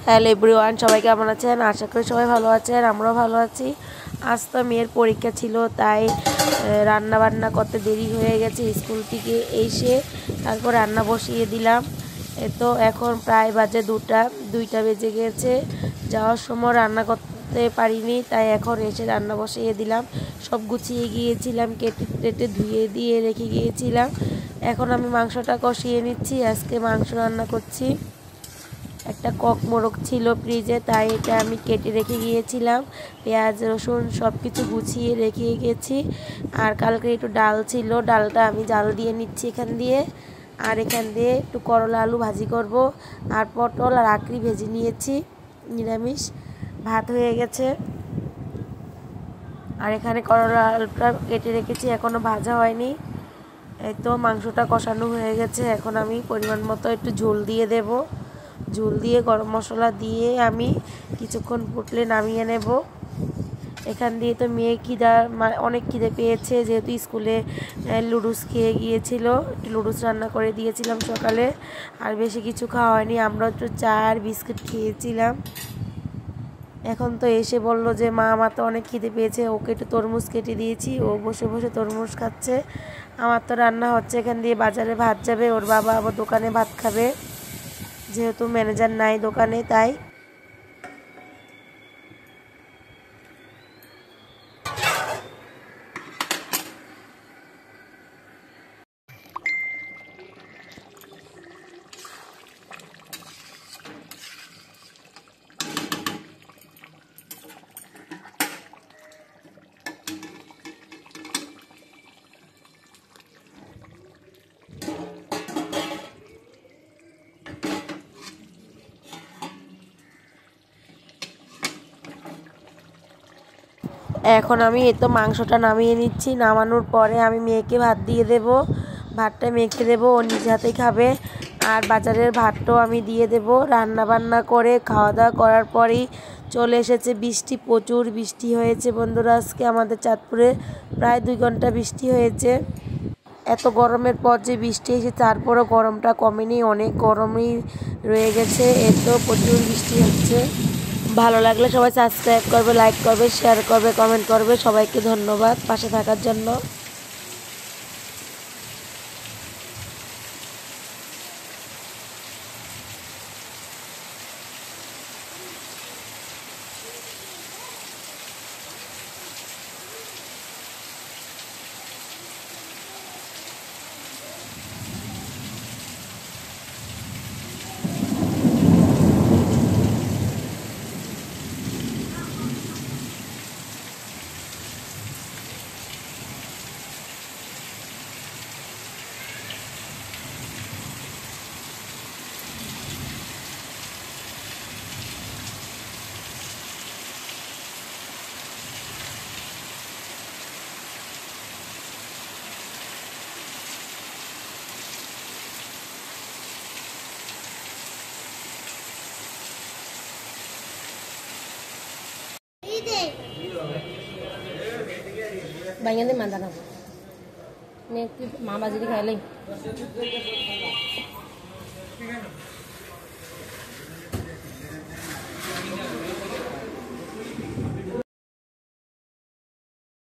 Hello everyone, সবাই কেমন আছেন? আশা করি সবাই ভালো আছেন, আমরাও ভালো আছি। আজ তো মেয়ের পরীক্ষা ছিল, তাই রান্না বান্না করতে দেরি হয়ে গেছে। স্কুল থেকে এসে তারপর রান্না বসিয়ে দিলাম। তো এখন প্রায় বাজে দুইটা বেজে গেছে। যাওয়ার সময় রান্না করতে পারিনি, তাই এখন এসে রান্না বসিয়ে দিলাম। সব গুছিয়ে গিয়েছিলাম, কেটে ধুয়ে দিয়ে রেখে গিয়েছিলাম। এখন আমি মাংসটা কষিয়ে নিচ্ছি। আজকে মাংস রান্না করছি। একটা কক মোরগ ছিল ফ্রিজে, তাই এটা আমি কেটে রেখে গিয়েছিলাম। পেঁয়াজ রসুন সব কিছু গুছিয়ে রেখে গেছি। আর কালকে একটু ডাল ছিল, ডালটা আমি জাল দিয়ে নিচ্ছি এখান দিয়ে। আর এখান দিয়ে একটু করলা আলু ভাজি করব। আর পটল আর আঁকড়ি ভেজে নিয়েছি, নিরামিষ। ভাত হয়ে গেছে। আর এখানে করলা আলুটা কেটে রেখেছি, এখনও ভাজা হয়নি। এই তো মাংসটা কষানো হয়ে গেছে। এখন আমি পরিমাণ মতো একটু ঝোল দিয়ে দেব। ঝোল দিয়ে গরম মশলা দিয়ে আমি কিছুক্ষণ ফুটলে নামিয়ে নেব। এখান দিয়ে তো মেয়ে অনেক খিদে পেয়েছে, যেহেতু স্কুলে লুডুস খেয়ে গিয়েছিল। একটু লুডুস রান্না করে দিয়েছিলাম সকালে। আর বেশি কিছু খাওয়া হয়নি, আমরা একটু চা আর বিস্কুট খেয়েছিলাম। এখন তো এসে বলল যে মা, আমার তো অনেক খিদে পেয়েছে। ওকে একটু তরমুজ কেটে দিয়েছি, ও বসে বসে তরমুজ খাচ্ছে। আমার তো রান্না হচ্ছে, এখান দিয়ে বাজারে ভাত যাবে। ওর বাবা আবার দোকানে ভাত খাবে, যেহেতু ম্যানেজার নাই দোকানে, তাই। এখন আমি তো মাংসটা নামিয়ে নিচ্ছি। নামানোর পরে আমি মেয়েকে ভাত দিয়ে দেব। ভাতটা মেখে দেব, ও নিজে হাতেই খাবে। আর বাজারের ভাতটাও আমি দিয়ে দেব। রান্না বান্না করে খাওয়া দাওয়া করার পরেই চলে এসেছে বৃষ্টি। প্রচুর বৃষ্টি হয়েছে বন্ধুরা, আজকে আমাদের চাঁদপুরে প্রায় 2 ঘন্টা বৃষ্টি হয়েছে। এত গরমের পর যে বৃষ্টি এসে, তারপরও গরমটা কমেনি, অনেক গরমই রয়ে গেছে। এত প্রচুর বৃষ্টি হচ্ছে। ভালো লাগলে সবাই সাবস্ক্রাইব করবে, লাইক করবে, শেয়ার করবে, কমেন্ট করবে। সবাইকে ধন্যবাদ পাশে থাকার জন্য। Banyak nih mantan aku. Nih mama jadi kayak